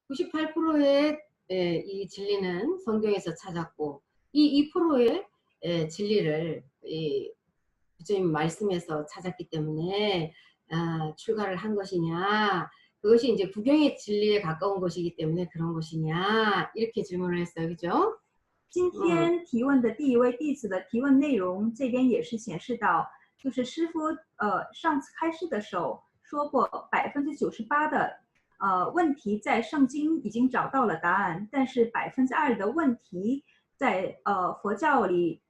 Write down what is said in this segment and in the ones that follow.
98%의 이 진리는 성경에서 찾았고 이 2%의 진리를 부처님 말씀에서 찾았기 때문에 출가를 한 것이냐, 그것이 이제 구경의 진리에 가까운 것이기 때문에 그런 것이냐, 이렇게 질문을 했어요. 그죠? 今天提问的第一位弟子的提问内容，这边也是显示到，就是师父上次开示的时候说过，98%的问题在圣经已经找到了答案，但是2%的问题在佛教里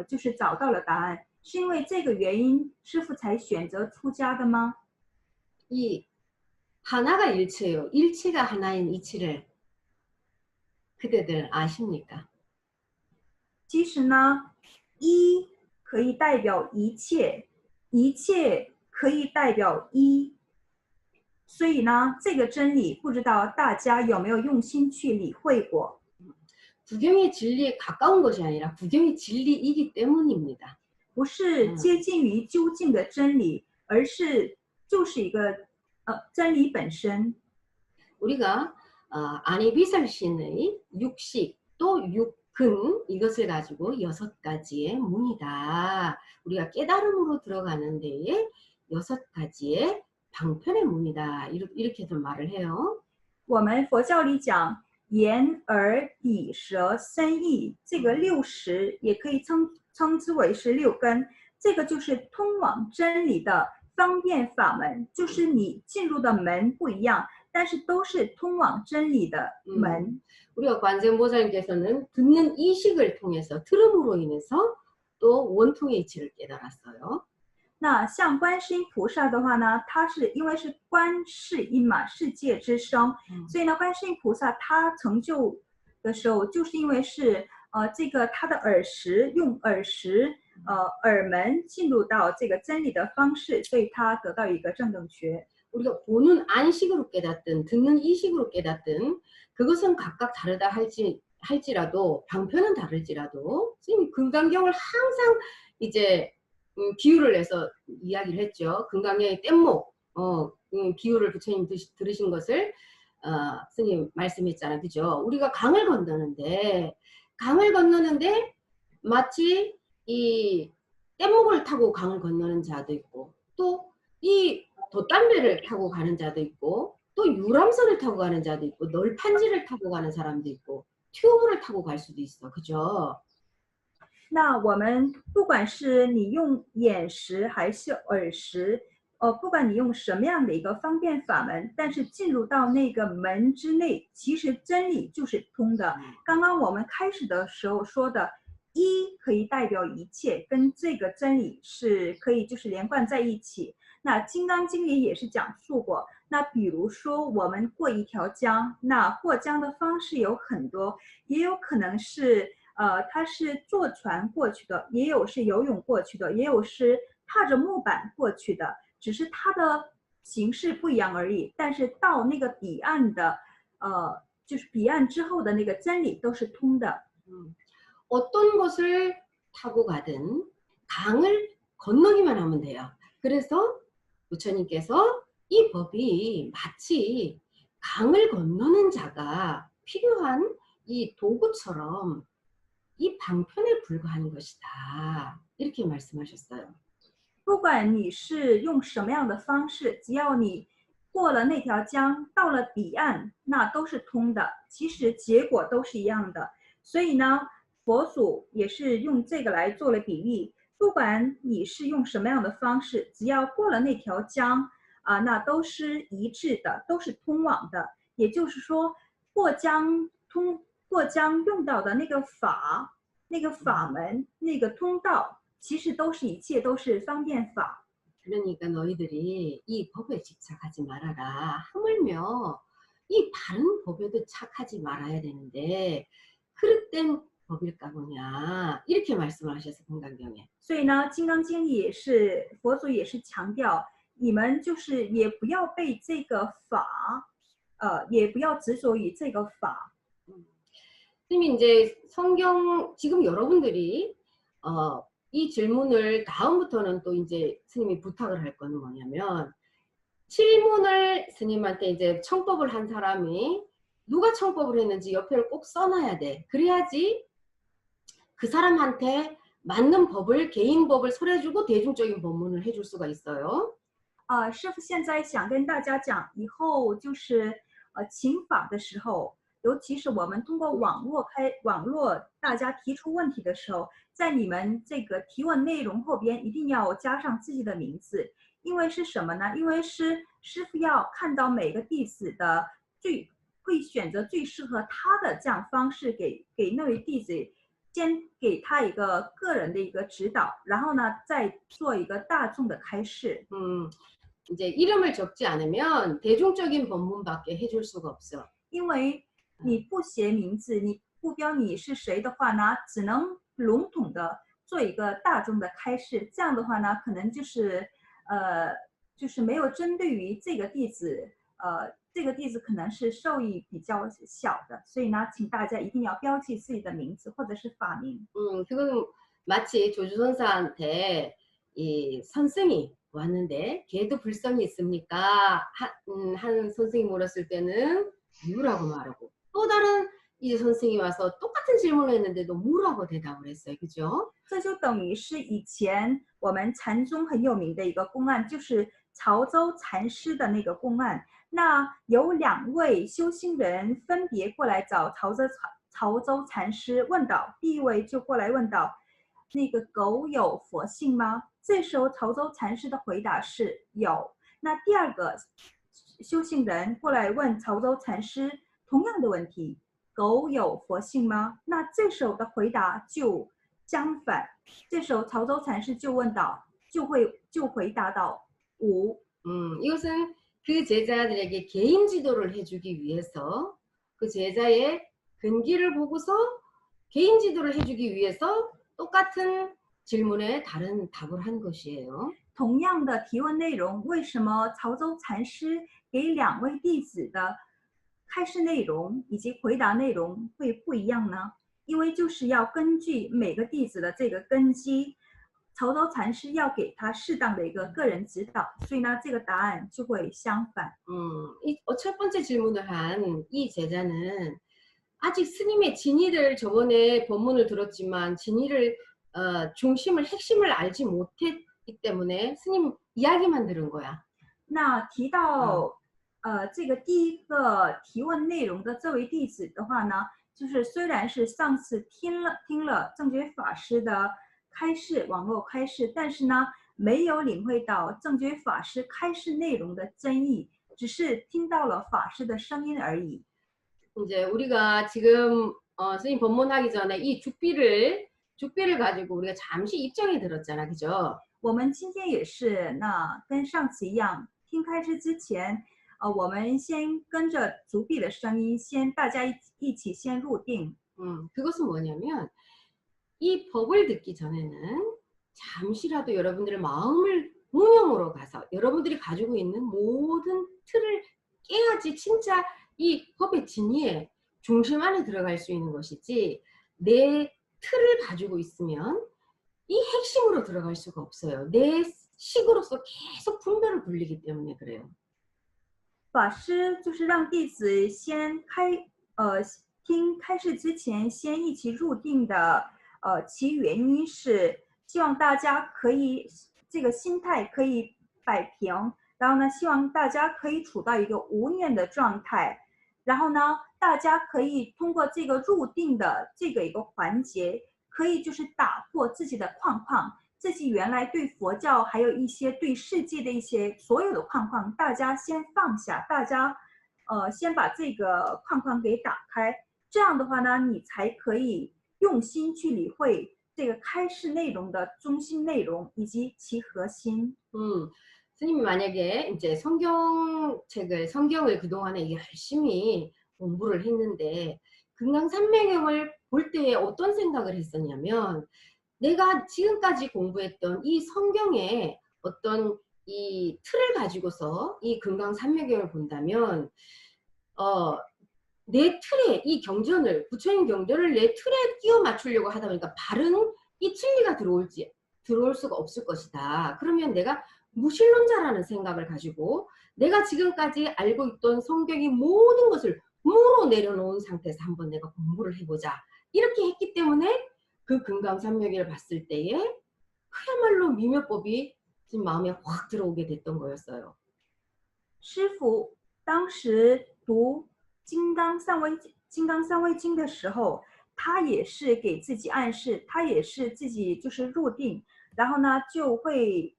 就是找到了答案，是因为这个原因师父才选择出家的吗？ 이 하나가 일체요. 일체가 하나인 이치를 그대들 아십니까? 其实呢，一可以代表一切，一切可以代表一，所以呢，这个真理不知道大家有没有用心去理会过。 구경의 진리에 가까운 것이 아니라 구경의 진리이기 때문입니다. 不是接近于究竟的真理，而是就是一个真理本身。 우리가 아니비살신의 육식 또 육근 이것을 가지고 6가지의 문이다. 우리가 깨달음으로 들어가는 데에 6가지의 방편의 문이다. 이렇게도 말을 해요. 我们佛教里讲眼、耳、鼻、舌、身、意，这个60也可以称之为是6根，这个就是通往真理的方便法门，就是你进入的门不一样，但是都是通往真理的门。 우리가 관세음보살님께서는 듣는 이식을 통해서 들음으로 인해서 또 원통의 이치를 깨달았어요. 那像观世音菩萨的话呢，他是因为是观世音嘛，世界之声，所以呢，观世音菩萨他成就的时候，就是因为是这个他的耳识用耳识耳门进入到这个真理的方式，所以他得到一个正等觉。 우리가 보는 안식으로 깨닫든 듣는 이식으로 깨닫든 그것은 각각 다르다 할지라도 방편은 다를지라도 선생님이 금강경을 항상 이제 비유를 해서 이야기를 했죠. 금강경의 뗏목 비유를 부처님 들으신 것을 스님 말씀했잖아요. 그죠? 우리가 강을 건너는데 마치 이 뗏목을 타고 강을 건너는 자도 있고 또 이 돛담배를 타고 가는 자도 있고 또 유람선을 타고 가는 자도 있고 널판지를 타고 가는 사람도 있고 튜브를 타고 갈 수도 있어. 그죠? 那我们不管是你用眼识还是耳识，不管你用什么样的一个方便法门，但是进入到那个门之内，其实真理就是通的。刚刚我们开始的时候说的，一可以代表一切，跟这个真理是可以就是连贯在一起。那《金刚经》里也是讲述过，那比如说我们过一条江，那过江的方式有很多，也有可能是它是坐船过去的，也有是游泳过去的，也有是踏着木板过去的，只是它的形式不一样而已。但是到那个彼岸的，就是彼岸之后的那个真理都是通的。 어떤 것을 타고 가든 강을 건너기만 하면 돼요. 그래서 부처님께서 이 법이 마치 강을 건너는 자가 필요한 이 도구처럼 이 방편에 불과한 것이다. 이렇게 말씀하셨어요. 不管你是用什么样的方式，只要你过了那条江，到了彼岸，那都是通的。其实结果都是一样的。所以呢，佛祖也是用这个来做了比喻。不管你是用什么样的方式，只要过了那条江那都是一致的，都是通往的。也就是说，过江用到的那个法、那个法门、那个通道，其实都是一切都是方便法。 그러니까 너희들이 이 법에 집착하지 말아라. 하물며 이 다른 법에도 착하지 말아야 되는데 그릇된 법일까 보냐. 이렇게 말씀을 하셔서 금강경에. 所以呢，《金刚经》也是佛祖也是强调，你们就是也不要被这个法，也不要执着于这个法。 선생님이 이제 성경 지금 여러분들이 이 질문을 다음부터는 또 이제 스님이 부탁을 할 거는 뭐냐면 질문을 스님한테 이제 청법을 한 사람이 누가 청법을 했는지 옆에를 꼭 써놔야 돼. 그래야지 그 사람한테 맞는 법을, 개인 법을 설해주고 대중적인 법문을 해줄 수가 있어요. 师傅现在想跟大家讲，以后就是请法的时候，尤其是我们通过网络大家提出问题的时候，在你们这个提问内容后边一定要加上自己的名字，因为是什么呢？因为师傅要看到每个弟子的会选择最适合他的这样方式给那位弟子。先给他一个个人的一个指导，然后呢，再做一个大众的开示。 이제 이름을 적지 않으면 대중적인 법문밖에 해줄 수가 없어. 因为你不写名字，你不标你是谁的话呢，只能笼统的做一个大众的开示。这样的话呢，可能就是没有针对于这个弟子，这个弟子可能是受益比较小的，所以呢，请大家一定要标记自己的名字或者是法名。 그건 마치 조주선사한테 이 선생이 왔는데 걔도 불성이 있습니까? 한 선생이 물었을 때는 무라고 말하고, 또 다른 이제 선생이 와서 똑같은 질문을 했는데도 무라고 대답을 했어요. 그죠? 这就等于是以前我们禅宗很有名的一个公案，就是潮州禅师的那个公案。那有2位修行人分别过来找潮州禅师问道，第一位就过来问道：“那个狗有佛性吗？”这时候潮州禅师的回答是有。那第2个修行人过来问潮州禅师同样的问题：“狗有佛性吗？”那这时候的回答就相反。这时候潮州禅师就问道，就回答到无。 이것은 그 제자들에게 개인 지도를 해주기 위해서, 그 제자의 근기를 보고서 개인 지도를 해주기 위해서 똑같은 질문에 다른 답을 한 것이에요. 同样的提问内容，为什么潮州禅师给2位弟子的开示内容以及回答内容会不一样呢？因为就是要根据每个弟子的这个根基，潮州禅师要给他适当的一个个人指导，所以呢，这个答案就会相反。 첫 번째 질문을 한 이 제자는 아직 스님의 진의를 저번에 법문을 들었지만 진의를 중심을 핵심을 알지 못했기 때문에 스님 이야기만 들은 거야. 那提到这个第一个提问内容的这位弟子的话呢，就是虽然是上次听了正觉法师的开示，网络开示，但是呢，没有领会到正觉法师开示内容的真意，只是听到了法师的声音而已。 이제 우리가 지금 스님 법문하기 전에 이 죽비를 가지고 우리가 잠시 입장이 들었잖아, 그죠? 我们今天也是，那跟上次一样，听开示之前，我们先跟着足壁的声音，大家一起先入定。 그것은 뭐냐면 이 법을 듣기 전에는 잠시라도 여러분들의 마음을 무명으로 가서 여러분들이 가지고 있는 모든 틀을 깨야지 진짜 이 법의 진리의 중심 안에 들어갈 수 있는 것이지, 내 틀을 가지고 있으면 이 핵심으로 들어갈 수가 없어요. 내 식으로서 계속 분별을 굴리기 때문에 그래요. 法师就是让弟子先听开示之前先一起入定的，其原因是希望大家可以这个心态可以摆平，然后呢，希望大家可以处到一个无念的状态，然后呢，大家可以通过这个入定的这个一个环节，可以就是打破自己的框框，自己原来对佛教还有一些对世界的一些所有的框框，大家先放下，大家先把这个框框给打开，这样的话呢，你才可以用心去理会这个开示内容的中心内容以及其核心。 스님이 만약에 이제 성경을 그동안에 열심히 공부를 했는데 금강산매경을 볼 때 어떤 생각을 했었냐면, 내가 지금까지 공부했던 이 성경의 어떤 이 틀을 가지고서 이 금강산매경을 본다면 내 틀에 이 경전을, 부처님 경전을 내 틀에 끼워 맞추려고 하다 보니까 바른 이 진리가 들어올 수가 없을 것이다. 그러면 내가 무신론자라는 생각을 가지고 내가 지금까지 알고 있던 성경의 모든 것을 무로 또 내려놓은 상태에서 한번 내가 공부를 해보자. 이렇게 했기 때문에 그 금강산맥을 봤을 때에 그야말로 미묘법이 지금 마음에 확 들어오게 됐던 거였어요. 师傅当时读金刚三味经的时候，他也是给自己暗示，他也是自己就是入定，然后呢就会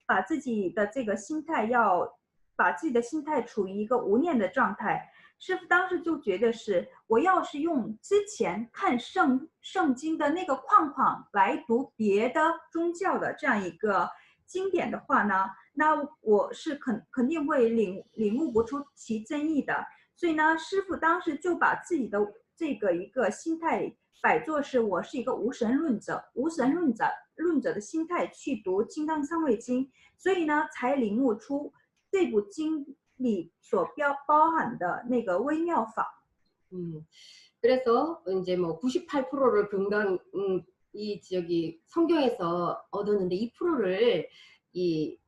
把自己的这个心态把自己的心态处于一个无念的状态。师傅当时就觉得是，我要是用之前看圣经的那个框框来读别的宗教的这样一个经典的话呢，那我是肯定会领悟不出其真意的。所以呢，师傅当时就把自己的这个一个心态摆作是我是一个无神论者的心态去读《金刚三味经》，所以呢，才领悟出这部经里所包含的那个微妙法。그래서 이제 뭐 98%를 금강 이 저기 성경에서 얻었는데 2%를 이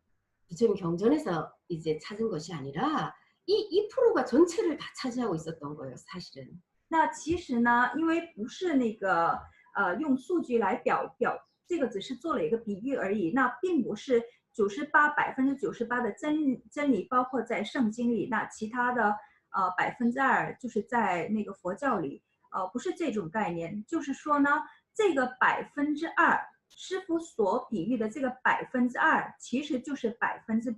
부처님 경전에서 이제 찾은 것이 아니라 이 2%가 전체를 다 차지하고 있었던 거예요, 사실은. 那其实呢，因为不是那个用数据来表这个只是做了一个比喻而已，那并不是98%的真理包括在圣经里，那其他的2%就是在那个佛教里，不是这种概念，就是说呢，这个2%，师傅所比喻的这个2%，其实就是100%。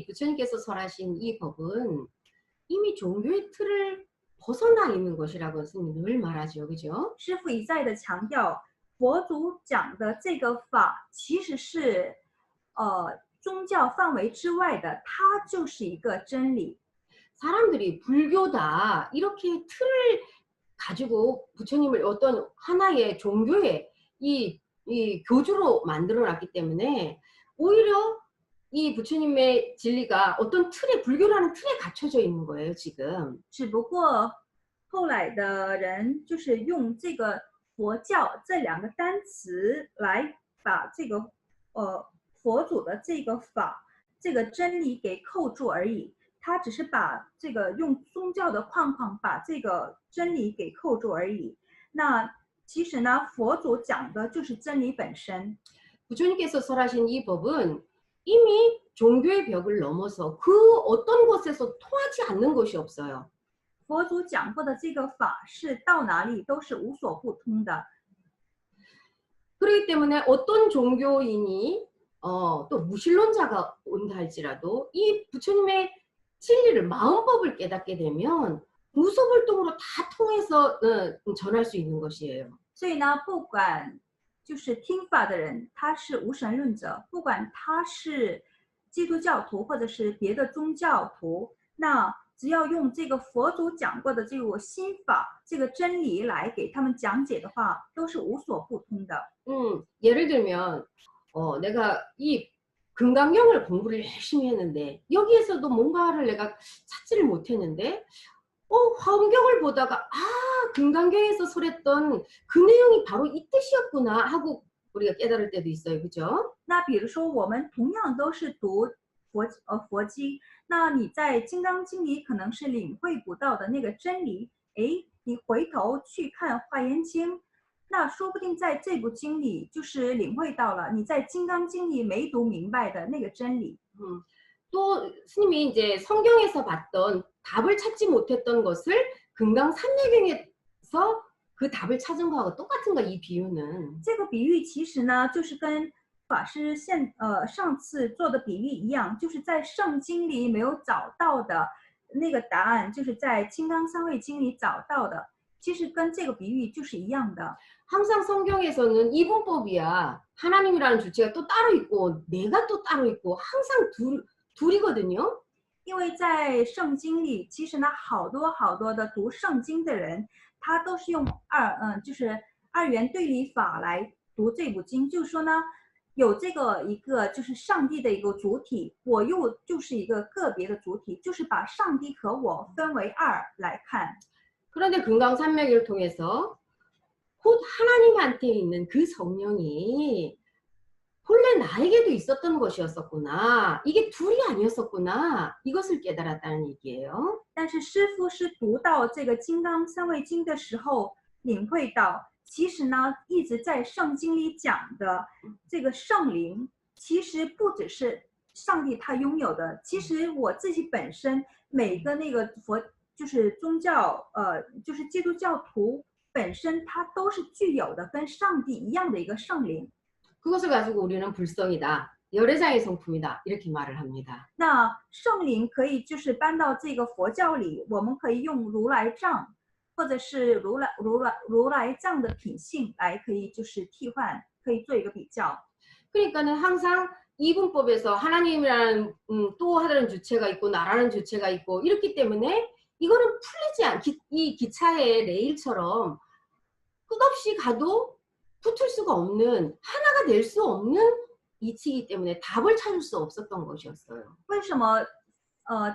부처님께서 설하신 이 법은 이미 종교의 틀을 벗어나 있는 것이라고 스님이 늘 말하죠, 그죠? 师父一再的强调，佛祖讲的这个法其实是宗教范围之外的，它就是一个真理。 사람들이 불교다 이렇게 틀을 가지고 부처님을 어떤 하나의 종교의 이 교주로 만들어놨기 때문에 오히려 이 부처님의 진리가 어떤 틀에 불교라는 틀에 갇혀져 있는 거예요, 지금. 只不过后来的人就是用这个佛教这两个单词来把这个佛祖的这个法这个真理给扣住而已，他只是把这个用宗教的框框把这个真理给扣住而已。那其实呢，佛祖讲的就是真理本身。 부처님께서 설하신 이 법은 이미 종교의 벽을 넘어서 그 어떤 곳에서 통하지 않는 것이 없어요. 佛祖讲过的这个法是到哪里都是无所不通的。 그렇기 때문에 어떤 종교인이 또 무신론자가 온다 할지라도 이 부처님의 진리를 마음법을 깨닫게 되면 무소불통으로 다 통해서 전할 수 있는 것이에요. 所以呢，不管就是听法的人，他是无神论者，不管他是基督教徒或者是别的宗教徒，那只要用这个佛祖讲过的这个心法、这个真理来给他们讲解的话，都是无所不通的。 예를 들면 내가 이 금강경을 공부를 열심히 했는데 여기에서도 뭔가를 내가 찾지를 못했는데 화엄경을 보다가 금강경에서 설했던 그 내용이 바로 이 뜻이었구나 하고 우리가 깨달을 때도 있어요, 그죠? 那比如说，我们同样都是读佛经，那你在《金刚经》里可能是领会不到的那个真理，你回头去看《华严经》，那说不定在这部经里就是领会到了你在《金刚经》里没读明白的那个真理。 또 스님이 이제 성경에서 봤던 답을 찾지 못했던 것을 금강산내경에서 그 답을 찾은 거하고 똑같은 거야, 이 비유는. 这个比喻其实呢，就是跟法师上次做的比喻一样，就是在圣经里没有找到的那个答案，就是在《金刚三味经》里找到的，其实跟这个比喻就是一样的。 항상 성경에서는 이분법이야. 하나님이라는 주체가 또 따로 있고 내가 또 따로 있고 항상 둘이거든요. 因为在圣经里，其实呢，好多的读圣经的人，他都是用就是二元对立法来读这部经，就是说呢，有这个一个就是上帝的一个主体，我又就是一个个别的主体，就是把上帝和我分为二来看。 그런데 금강산맥을 통해서 곧 하나님한테 있는 그 성령이 본래 나에게도 있었던 것이었었구나. 이게 둘이 아니었었구나. 이것을 깨달았다는 얘기예요. 但是师傅是读到这个金刚三味经的时候，领会到，其实呢，一直在圣经里讲的这个圣灵，其实不只是上帝他拥有的，其实我自己本身每个那个就是宗教，就是基督教徒本身，他都是具有的跟上帝一样的一个圣灵。 그것을 가지고 우리는 불성이다. 열애장의 성품이다. 이렇게 말을 합니다. 那圣灵可以就是搬到这个佛教里，我们可以用如来藏，或者是如来藏的品性来，可以就是替换，可以做一个比较。 그러니까는 항상 이분법에서 하나님이라는 또 다른 주체가 있고 나라는 주체가 있고 이렇기 때문에 이거는 풀리지 않, 이 기차의 레일처럼 끝없이 가도 붙을 수가 없는 하나가 될 수 없는 이치이기 때문에 답을 찾을 수 없었던 것이었어요. 为什么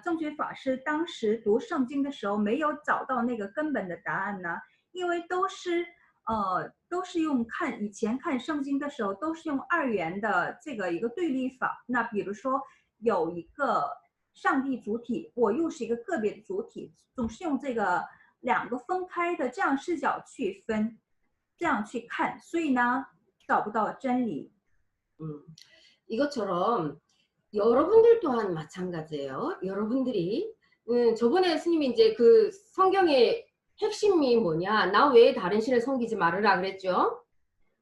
正觉法师当时读圣经的时候没有找到那个根本的答案呢？因为都是用以前看圣经的时候都是用二元的这个一个对立法。那比如说有一个上帝主体，我又是一个个别的主体，总是用这个两个分开的这样视角去分。 这样去看，所以呢，找不到真理。 이것처럼 여러분들 또한 마찬가지예요. 여러분들이 저번에 스님이 이제 그 성경의 핵심이 뭐냐? 나 외에 다른 신을 섬기지 말으라 그랬죠.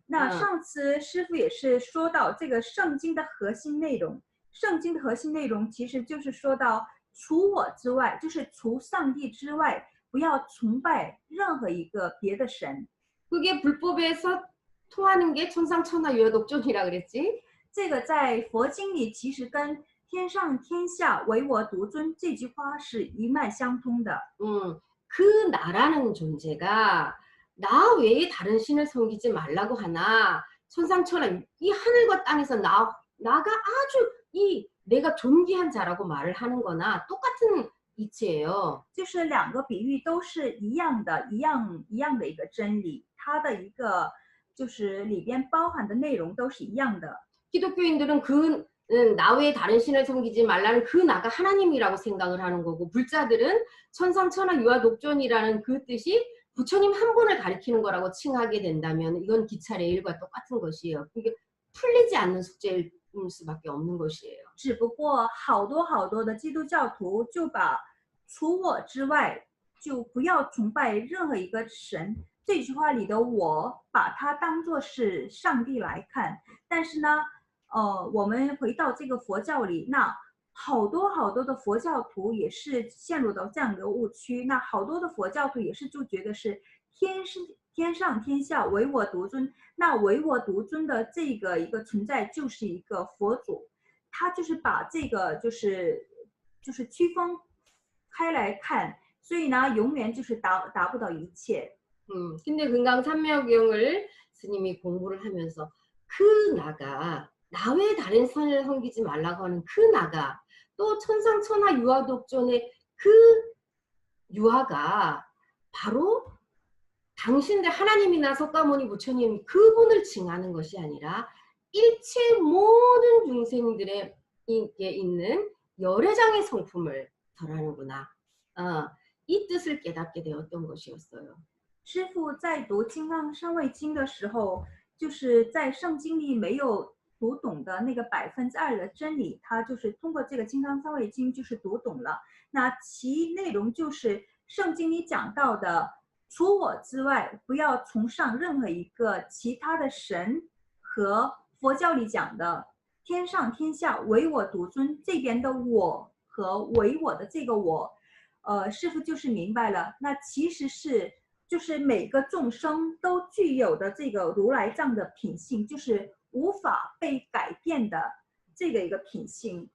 那上次师父也是说到这个圣经的核心内容，圣经的核心内容其实就是说到除我之外，就是除上帝之外，不要崇拜任何一个别的神。 그게 불법에서 통하는 게 천상천하유화독존이라 그랬지? 这个在佛经里其实跟天上天下唯我独尊这句话是一脉相通的。 그 나라는 존재가 나 외에 다른 신을 섬기지 말라고 하나 천상천하 이 하늘과 땅에서 나가 아주 이 내가 존귀한 자라고 말을 하는 거나 똑같은 이치예요. 就是两个比喻都是一样的，一样的一个真理，它的一个就是里边包含的内容都是一样的。 기독교인들은 나 외에 다른 신을 섬기지 말라는 그 나가 하나님이라고 생각을 하는 거고 불자들은 천상천하 유화독존이라는 그 뜻이 부처님 한 분을 가리키는 거라고 칭하게 된다면 이건 기차 레일과 똑같은 것이에요. 이게 풀리지 않는 숙제일 수밖에 없는 것이에요. 只不过好多的基督教徒就把除我之外就不要崇拜任何一个神这句话里的我把它当作是上帝来看，但是呢，我们回到这个佛教里，那好多的佛教徒也是陷入到这样的误区，那好多的佛教徒也是就觉得是天上天下唯我独尊，那唯我独尊的这个一个存在就是一个佛祖，他就是把这个就是区分开来看，所以呢，永远就是达不到一切。 근데 금강산명경을 스님이 공부를 하면서 그 나가 나 외에 다른 선을 섬기지 말라고 하는 그 나가 또 천상천하 유화독존의 그 유화가 바로 당신들 하나님이나 석가모니 부처님 그분을 칭하는 것이 아니라 일체 모든 중생들에게 있는 열애장의 성품을 설하는구나. 이 뜻을 깨닫게 되었던 것이었어요. 师父在读《金刚三味经》的时候，就是在圣经里没有读懂的那个2%的真理，他就是通过这个《金刚三味经》就是读懂了。那其内容就是圣经里讲到的，除我之外，不要崇尚任何一个其他的神，和佛教里讲的天上天下唯我独尊这边的我和唯我的这个我，师父就是明白了，那其实是。 就是每个众生都具有的这个如来藏的品性，就是无法被改变的这个一个品性。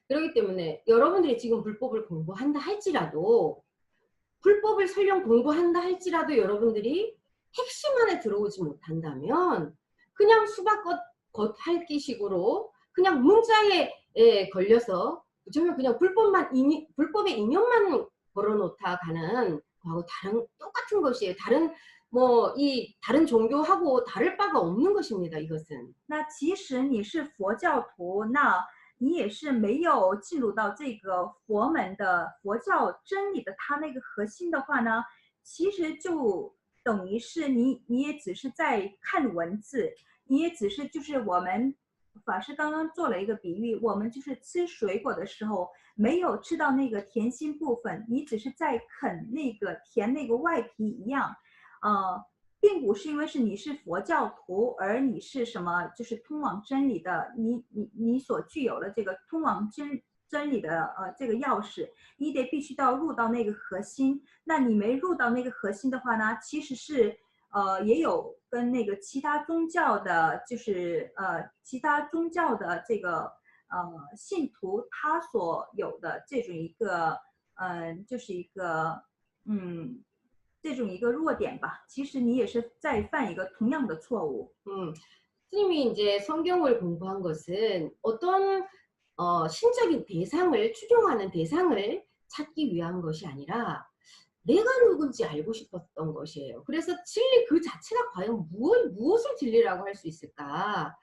그렇기 때문에 여러분들이 지금 불법을 공부한다 할지라도 불법을 설령 공부한다 할지라도 여러분들이 핵심 안에 들어오지 못한다면 그냥 수박겉 핥기식으로 그냥 문자에 걸려서 그냥 불법의 인연만 걸어놓다 가는 하고 똑같은 것이에요. 다른 뭐 이 다른 종교하고 다를 바가 없는 것입니다. 이것은. 那即使你是佛教徒，那你也是没有进入到这个佛门的佛教真理的它那个核心的话呢，其实就等于是你也只是在看文字，你也只是就是我们法师刚刚做了一个比喻，我们就是吃水果的时候没有吃到那个甜心部分，你只是在啃那个甜那个外皮一样，并不是因为你是佛教徒，而你是什么，就是通往真理的，你所具有的这个通往真理的这个钥匙，你得必须入到那个核心。那你没入到那个核心的话呢，其实是也有跟那个其他宗教的，就是其他宗教的这个信徒他所有的这种一个就是一个这种一个弱点吧，其实你也是在犯一个同样的错误。 스님이 이제 성경을 공부한 것은 어떤 신적인 대상을 추종하는 대상을 찾기 위한 것이 아니라 내가 누군지 알고 싶었던 것이에요. 그래서 진리 그 자체가 과연 무엇을 진리라고 할 수 있을까?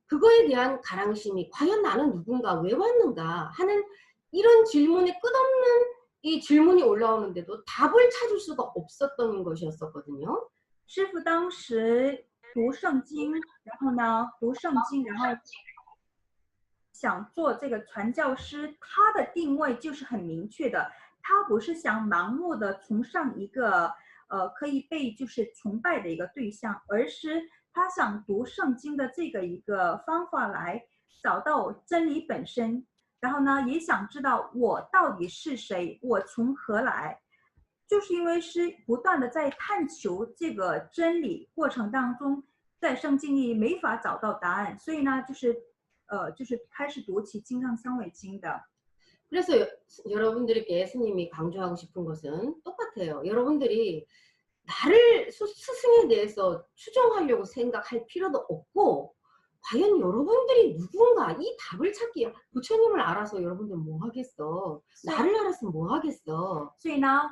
그거에 대한 가랑심이 과연 나는 누군가, 왜 왔는가 하는 이런 질문에 끝없는 이 질문이 올라오는데도 답을 찾을 수가 없었던 것이었었거든요. 师傅当时读圣经，然后呢读圣经，然后想做这个传教师，他的定位就是很明确的，他不是想盲目的崇尚一个可以被就是崇拜的一个对象，而是他想读圣经的这个一个方法来找到真理本身，然后呢也想知道我到底是谁，我从何来。就是因为是不断的在探求这个真理过程当中，在圣经里没法找到答案，所以呢，就是开始读起金刚香尾经的。 그래서 여러분들에게 스님이 강조하고 싶은 것은 똑같아요. 여러분들이 나를 스승에 대해서 추종하려고 생각할 필요도 없고, 과연 여러분들이 누군가 이 답을 찾기, 부처님을 알아서 여러분들 뭐 하겠어? 나를 알았으면 뭐 하겠어? 所以呢，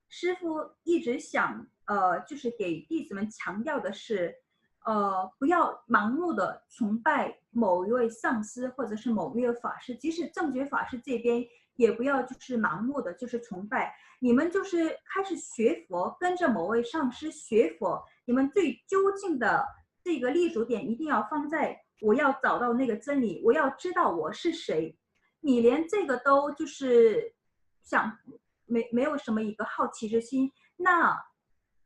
师父一直想就是给弟子们强调的是，不要盲目的崇拜某一位上师或者是某一位法师，即使正觉法师这边也不要就是盲目的就是崇拜，你们就是开始学佛，跟着某位上师学佛，你们最究竟的这个立足点一定要放在我要找到那个真理，我要知道我是谁。你连这个都就是想没有什么一个好奇之心，那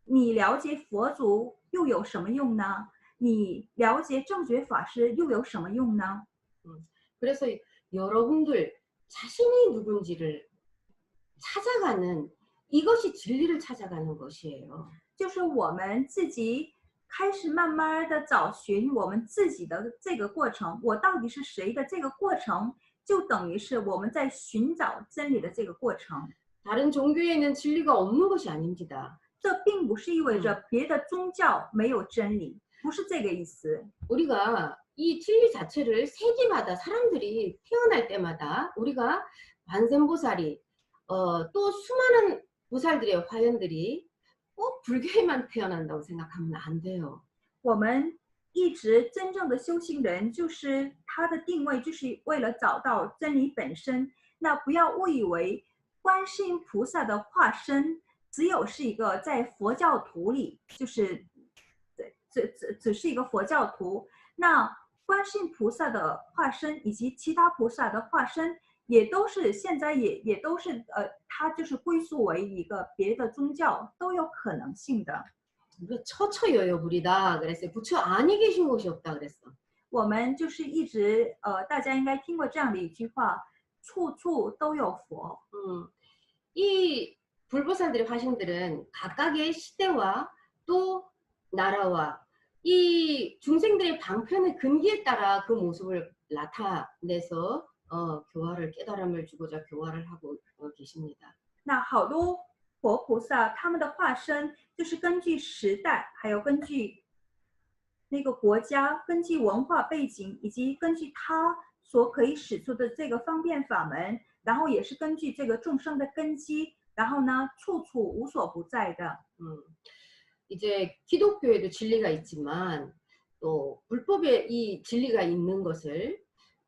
你了解佛祖又有什么用呢？你了解正觉法师又有什么用呢？ 그래서 여러분들 자신이 누군지를 찾아가는, 이것이 진리를 찾아가는 것이에요. 就是我们自己开始慢慢的找寻我们自己的这个过程，我到底是谁的这个过程，就等于是我们在寻找真理的这个过程。 다른 종교에는 진리가 없는 것이 아닙니다. 这并不是意味着别的宗教没有真理，不是这个意思。 우리가 이 진리 자체를 세계마다 사람들이 태어날 때마다 우리가 관세음보살이 또 수많은 보살들의 화연들이 꼭 불교에만 태어난다고 생각하면 안 돼요. 我们一直真正的修行人，就是他的定位就是为了找到真理本身。那不要误以为观世音菩萨的化身只有是一个在佛教徒里，就是只是一个佛教徒。那观世音菩萨的化身以及其他菩萨的化身，也都是现在也都是它就是归宿为一个别的宗教都有可能性的。 처처여여불이다 그랬어요. 부처 아니 계신 곳이 없다 그랬어. 我们就是一直大家应该听过这样的一句话，处处都有佛。 이 불보살들의 화신들은 각각의 시대와 또 나라와 이 중생들의 방편의 근기에 따라 그 모습을 나타내서 교화를, 깨달음을 주고자 교화를 하고 계십니다. 那好多佛菩萨他们的化身就是根据时代，还有根据那个国家，根据文化背景，以及根据他所可以使出的这个方便法门，然后也是根据这个众生的根基，然后呢处处无所不在的。 이제 기독교에도 진리가 있지만 또 불법에 이 진리가 있는 것을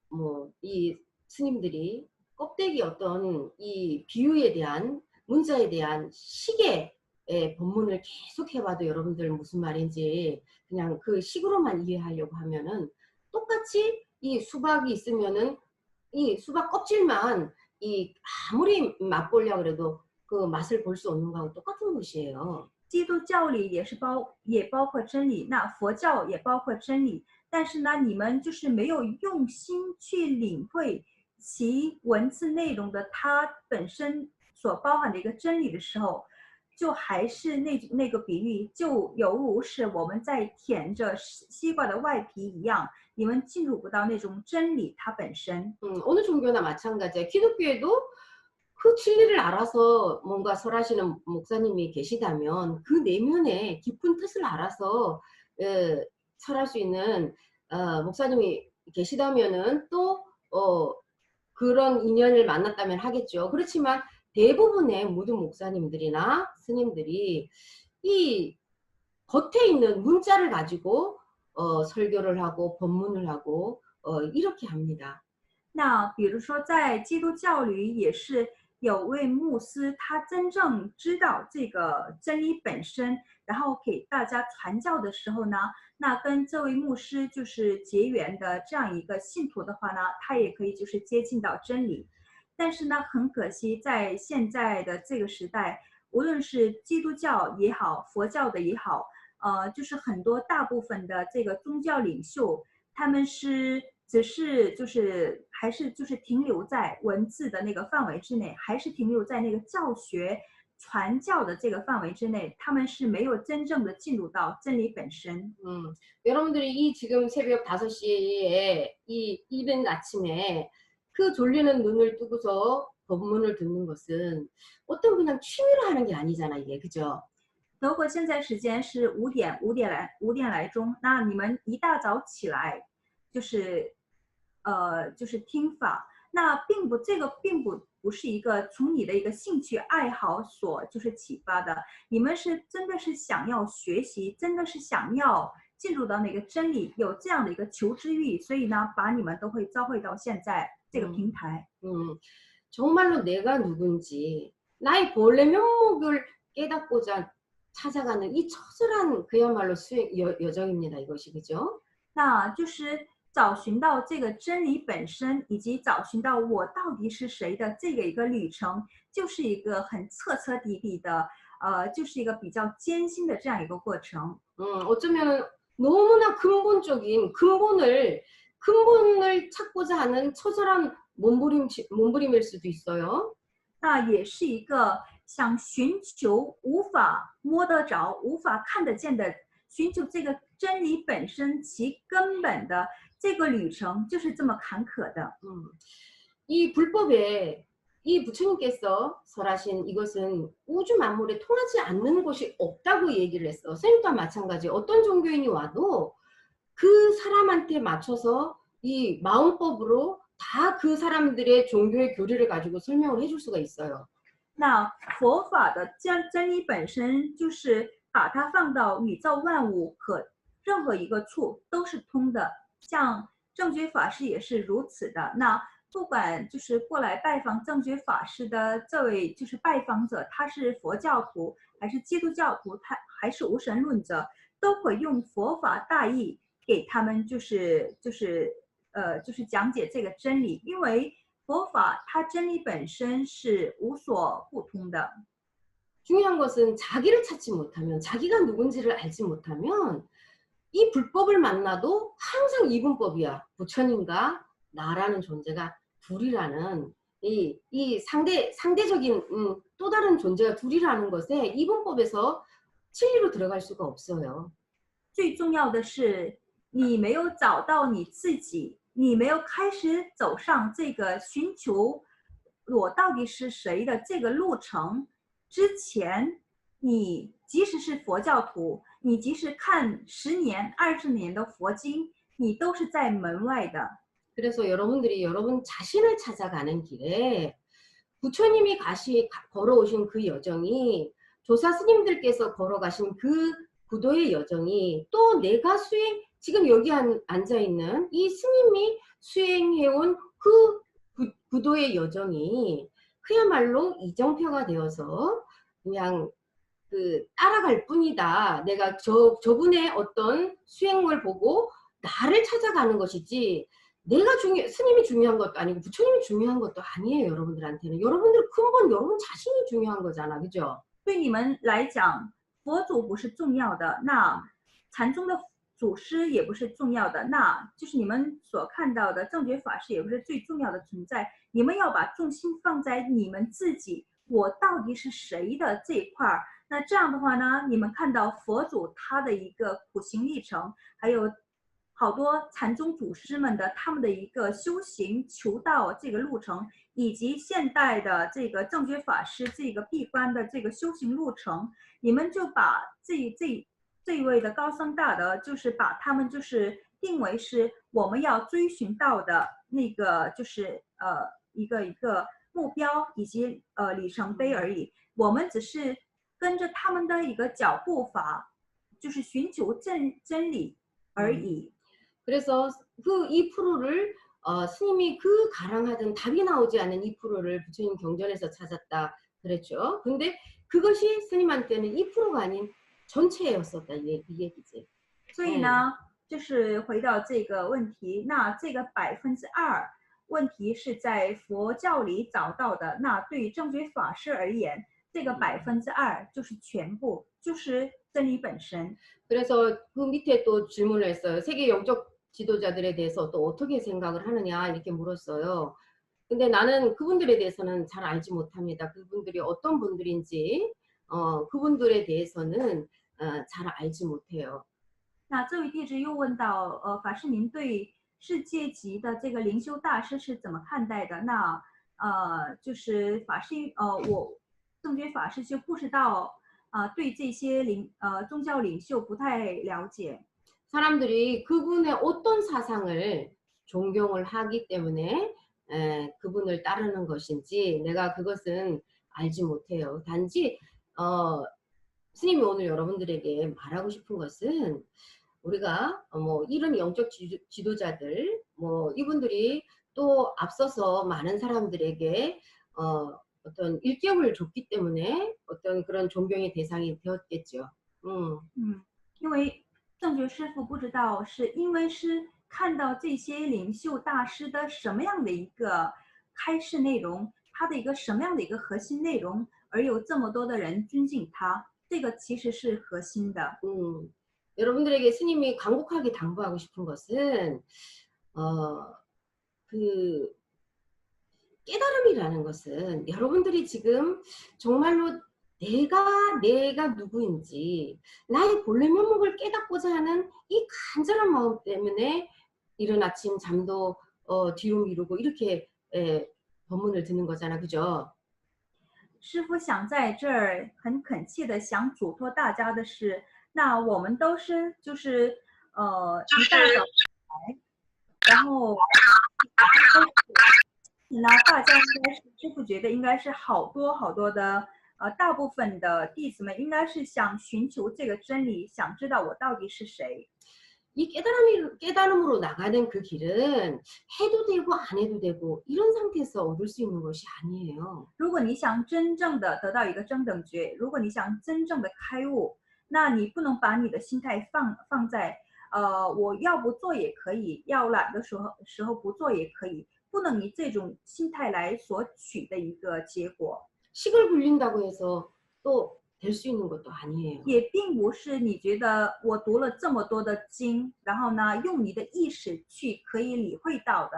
뭐 이 스님들이 껍데기 어떤 이 비유에 대한 문자에 대한 식의 본문을 계속 해봐도 여러분들 무슨 말인지 그냥 그 식으로만 이해하려고 하면은 똑같이 이 수박이 있으면은 이 수박 껍질만 이 아무리 맛보려고 그래도 그 맛을 볼 수 없는 거하고 똑같은 것이에요. 基督教里也包括真理，那佛教也包括真理，但是呢，你们就是没有用心去领会其文字内容的它本身所包含的一个真理的时候，就还是那个比喻，就犹如是我们在舔着西瓜的外皮一样，你们进入不到那种真理它本身。 어느 종교나 마찬가지예요. 기독교에도 그 진리를 알아서 뭔가 설하시는 목사님이 계시다면 그 내면의 깊은 뜻을 알아서 설할 수 있는 목사님이 계시다면은 또 그런 인연을 만났다면 하겠죠. 그렇지만 대부분의 모든 목사님들이나 스님들이 이 겉에 있는 문자를 가지고 설교를 하고 법문을 하고 이렇게 합니다. 那比如说，在基督教里也是有位牧师，他真正知道这个真理本身，然后给大家传教的时候呢，那跟这位牧师就是结缘的这样一个信徒的话呢，他也可以就是接近到真理。但是呢，很可惜，在现在的这个时代，无论是基督教也好，佛教的也好，就是很多大部分的这个宗教领袖，他们只是就是还是就是停留在文字的那个范围之内，还是停留在那个教学传教的这个范围之内，他们是没有真正的进入到真理本身。 여러분들이 이 지금 새벽 5시에 이 이른 아침에 그 졸리는 눈을 뜨고서 법문을 듣는 것은 어떤 그냥 취미로 하는 게 아니잖아, 이게. 그죠? 德国现在时间是5点来钟，那你们一大早起来，就是听法，那这个并不是一个从你的一个兴趣爱好所就是启发的，你们是真的是想要学习，真的是想要进入到那个真理，有这样的一个求知欲，所以呢，把你们都会召会到现在这个平台。 정말로 내가 누군지 나의 본래 면목을 깨닫고자 찾아가는 이 처절한 그야말로 여정입니다. 이것이. 그죠? 那就是找寻到这个真理本身，以及找寻到我到底是谁的这个一个旅程，就是一个很彻彻底底的，就是一个比较艰辛的这样一个过程。 어쩌면 너무나 근본적인 근본을 찾고자 하는 처절한 몸부림일 수도 있어요. 那也是一个想寻求无法摸得着、无法看得见的，寻求这个真理本身其根本的这个旅程，就是这么坎坷的。 이 불법에 이 부처님께서 설하신 이것은 우주 만물에 통하지 않는 곳이 없다고 얘기를 했어. 선생님 또한 마찬가지. 어떤 종교인이 와도 그 사람한테 맞춰서 이 마음법으로 다 그 사람들의 종교의 교리를 가지고 설명을 해줄 수가 있어요. 那佛法的真理本身就是把它放到宇宙万物和任何一个处都是通的，像正觉法师也是如此的。那不管就是过来拜访正觉法师的这位就是拜访者，他是佛教徒还是基督教徒，他还是无神论者，都会用佛法大义给他们就是讲解这个真理，因为佛法它真理本身是无所不通的。 중요한 것은 자기를 찾지 못하면, 자기가 누군지를 알지 못하면 이 불법을 만나도 항상 이분법이야. 부처님과 나라는 존재가 둘이라는 이 상대적인 또 다른 존재가 둘이라는 것에 이분법에서 진리로 들어갈 수가 없어요. 最重要的是，你没有找到你自己，你没有开始走上这个寻求我到底是谁的这个路程之前，你即使是佛教徒，你即使看10年、20年的佛经，你都是在门外的。 그래서 여러분들이 여러분 자신을 찾아가는 길에 부처님이 걸어오신 그 여정이 조사 스님들께서 걸어가신 그 부도의 여정이 또 내가 지금 여기 앉아 있는 이 스님이 수행해온 그 부도의 여정이 그야말로 이정표가 되어서 그냥 따라갈 뿐이다. 내가 저분의 어떤 수행을 보고 나를 찾아가는 것이지 스님이 중요한 것도 아니고 부처님이 중요한 것도 아니에요. 여러분들한테는. 여러분들 근본 여러분 자신이 중요한 거잖아. 그죠? 对你们来讲，佛祖不是重要的，那禅宗的祖师也不是重要的，那就是你们所看到的正觉法师也不是最重要的存在。你们要把重心放在你们自己，我到底是谁的这一块儿。那这样的话呢，你们看到佛祖他的一个苦行历程，还有好多禅宗祖师们的他们的一个修行求道这个路程，以及现代的这个正觉法师这个闭关的这个修行路程，你们就把这一位的高僧大德，就是把他们就是定为是我们要追寻到的那个就是一个目标以及里程碑而已。我们只是跟着他们的一个脚步法，就是寻求真理而已。 그래서 그 2%를 스님이 가랑하던 답이 나오지 않는 2%를 부처님 경전에서 찾았다 그랬죠. 근데 그것이 스님한테는 2%가 아닌 전체였었다 이 얘기지. 所以呢，就是回到这个问题，那这个2%问题是在佛教里找到的，那对正觉法师而言，这个2%就是全部，就是真理本身。 그래서 그 밑에 또 질문을 했어요. 세계 영적 지도자들에 대해서 또 어떻게 생각을 하느냐 이렇게 물었어요. 근데 나는 그분들에 대해서는 잘 알지 못합니다. 그분들이 어떤 분들인지 그분들에 대해서는 잘 알지 못해요. 那这位弟子又问到，法师您对世界级的这个灵修大师是怎么看待的？那就是法师我正觉法师就不知道对这些宗教领袖不太了解。 사람들이 그분의 어떤 사상을 존경을 하기 때문에 그분을 따르는 것인지 내가 그것은 알지 못해요. 단지 스님이 오늘 여러분들에게 말하고 싶은 것은 우리가 뭐 이런 영적 지도자들 뭐 이분들이 또 앞서서 많은 사람들에게 어떤 일격을 줬기 때문에 어떤 그런 존경의 대상이 되었겠죠. 因为正觉师父不知道是因为是看到这些领袖大师的什么样的一个开示内容，他的一个什么样的一个核心内容，而有这么多的人尊敬他，这个其实是核心的。 여러분들에게 스님이 간곡하게 당부하고 싶은 것은 그 깨달음이라는 것은 여러분들이 지금 정말로 내가 누구인지 나의 본래 면목을 깨닫고자 하는 이 간절한 마음 때문에 이른 아침 잠도 뒤로 미루고 이렇게 법문을 듣는 거잖아, 그죠? 师父想在这儿很恳切的想嘱托大家的是，那我们都是就是一大早来，然后那大家应该是师父觉得应该是好多的大部分的弟子们应该是想寻求这个真理，想知道我到底是谁。 이 깨달음으로 나가는 그 길은 해도 되고 안 해도 되고 이런 상태에서 얻을 수 있는 것이 아니에요. 如果你想真正的得到一个真等觉，如果你想真正的开悟，那你不能把你的心态放在我要不做也可以，要懒的时候不做也可以，不能以这种心态来索取的一个结果。 식을 굴린다고 해서 또 될 수 있는 것도 아니에요. 也并不是你觉得我读了这么多的经，然后呢，用你的意识去可以理会到的。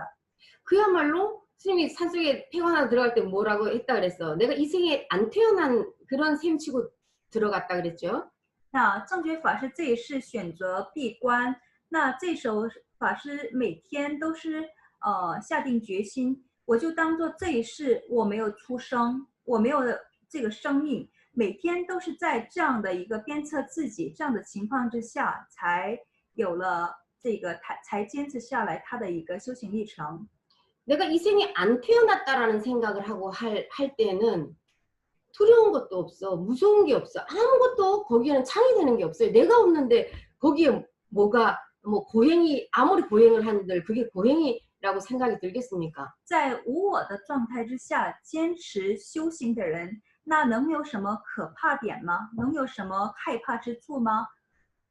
그야말로 스님이 산속에 태어나 들어갈 때 뭐라고 했다 그랬어? 내가 이 생에 안 태어난 그런 셈 치고 들어갔다 그랬죠? 那正觉法师这一世选择闭关，那这时候法师每天都是下定决心，我就当做这一世我没有出生，我没有这个生命。 每天都是在这样的一个鞭策自己这样的情况之下，才有了这个才坚持下来他的一个修行历程。 내가 이 생에 안 태어났다라는 생각을 하고 할 때는 두려운 것도 없어. 무서운 게 없어. 아무것도 거기에는 창의되는 게 없어요. 내가 없는데 거기에 뭐가 뭐 고행이 아무리 고행을 한들 그게 고행이라고 생각이 들겠습니까? 在无我的状态之下坚持修行的人，那能有什么可怕点吗？能有什么害怕之处吗？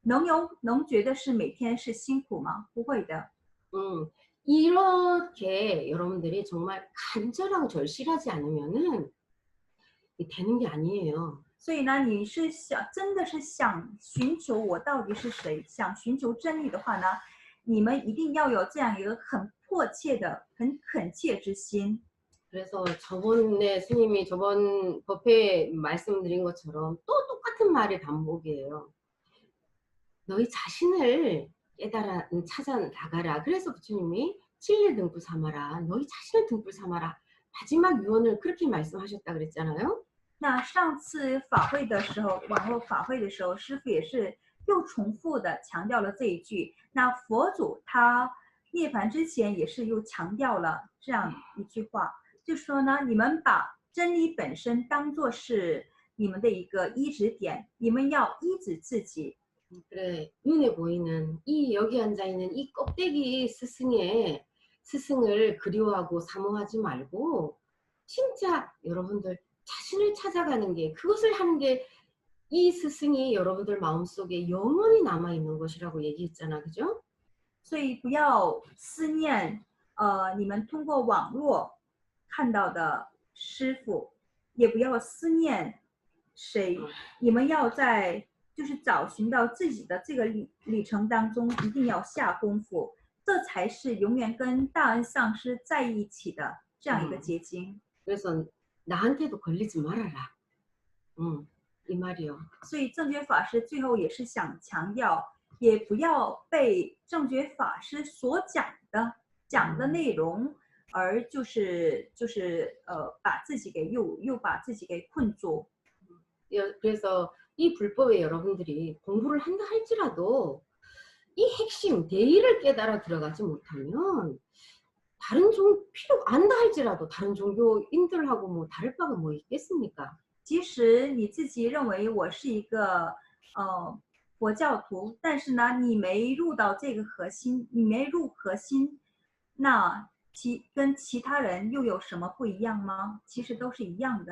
能觉得是每天是辛苦吗？不会的。 이렇게 여러분들이 정말 간절하고 절실하지 않으면은 되는 게 아니에요. 所以呢，你是真的是想寻求我到底是谁，想寻求真理的话呢，你们一定要有这样一个很迫切的、很恳切之心。 그래서 저번에 스님이 저번 법회에 말씀드린 것처럼 또 똑같은 말의 반복이에요. 너희 자신을 깨달아 찾아 나가라. 그래서 부처님이 진리 등불 삼아라. 너희 자신을 등불 삼아라. 마지막 유언을 그렇게 말씀하셨다 그랬잖아요. 那上次法会的时候，网络法会的时候，师父也是又重复的强调了这一句。那佛祖他涅槃之前也是又强调了这样一句话，就说呢，你们把真理本身当作是你们的一个依止点，你们要依止自己。 그래, 눈에 보이는 이 여기 앉아 있는 이 껍데기 스승을 그리워하고 사모하지 말고 진짜 여러분들 자신을 찾아가는 게 그것을 하는 게 이 스승이 여러분들 마음속에 영원히 남아 있는 것이라고 얘기했잖아, 그죠? 所以不要思念你们通过网络看到的师傅，也不要思念谁，你们要在就是找寻到自己的这个旅程当中，一定要下功夫，这才是永远跟大恩上师在一起的这样一个结晶。 그래서 나한테도 걸리지 말아라. 이 말이요. 所以正觉法师最后也是想强调，也不要被正觉法师所讲的内容，而把自己给又把自己给困住。 그래서 이 불법에 여러분들이 공부를 한다 할지라도 이 핵심 대의를 깨달아 들어가지 못하면 다른 필요 안다 할지라도 다른 종교인들하고 뭐 다를 바가 뭐 있겠습니까? 即使你自己认为我是一个佛教徒，但是呢，你没入到这个核心，你没入核心，那跟其他人又有什么不一样吗？其实都是一样的。